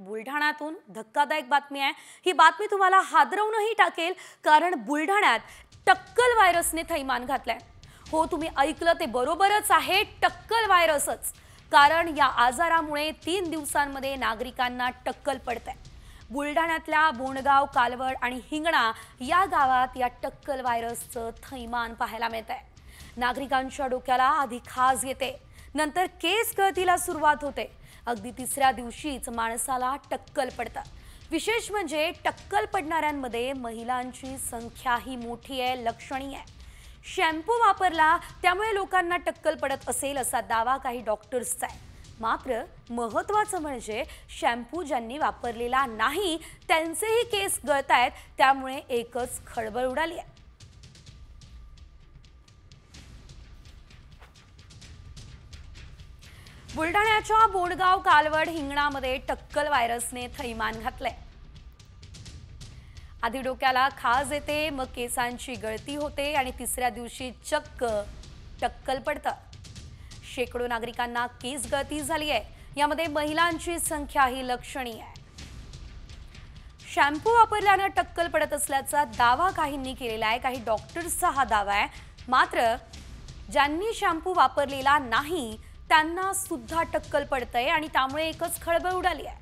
बुलढाण्यातून धक्कादायक बातमी आहे। ही बातमी तुम्हाला हादरवूनही टाकेल, कारण बुलढाण्यात टक्कल व्हायरसने थैमान घातलंय। हो, तुम्ही ऐकलं ते बरोबरच आहे, टक्कल व्हायरसच। कारण या आजारामुळे 3 दिवसांमध्ये नागरिकांना टक्कल पडते। बुलढाण्यातल्या बोंडगाव, कालवड आणि हिंगणा या गावात या टक्कल व्हायरसचं थैमान पाहायला मिळतंय। नागरिकांच्या डोक्याला आधी खाज येते, नंतर केस गळतीला सुरुवात होते। अगदी तिसऱ्या दिवशीच माणसाला टक्कल पडतं। विशेष म्हणजे टक्कल पडणाऱ्यांमध्ये महिलांची संख्याही मोठी आहे, लक्षणीय आहे। शॅम्पू वापरला त्यामुळे लोकांना टक्कल पडत असेल असा दावा काही डॉक्टर्सचा आहे। मात्र महत्त्वाचं म्हणजे शॅम्पू ज्यांनी वापरलेला नाही त्यांचेही केस गळतायत, त्यामुळे एकच खळबळ उडाली आहे। बुलढाण्याच्या बोंडगाव, कालवड, हिंगणामध्ये टक्कल व्हायरसने थैमान घातलंय। आधी डोक्याला खाज येते, मग केसांची गळती होते आणि तिसऱ्या दिवशी चक्क टक्कल पडतं। शेकडो नागरिकांना केस गळती झाली आहे, यामध्ये महिलांची संख्याही लक्षणीय आहे। शॅम्पू वापरल्याने टक्कल पडत असल्याचा दावा काहींनी केलेला आहे, काही डॉक्टर्सचा हा दावा आहे। मात्र ज्यांनी शॅम्पू वापरलेला नाही त्यांना सुद्धा टक्कल पडतंय आणि त्यामुळे एकच खळबळ उडाली आहे।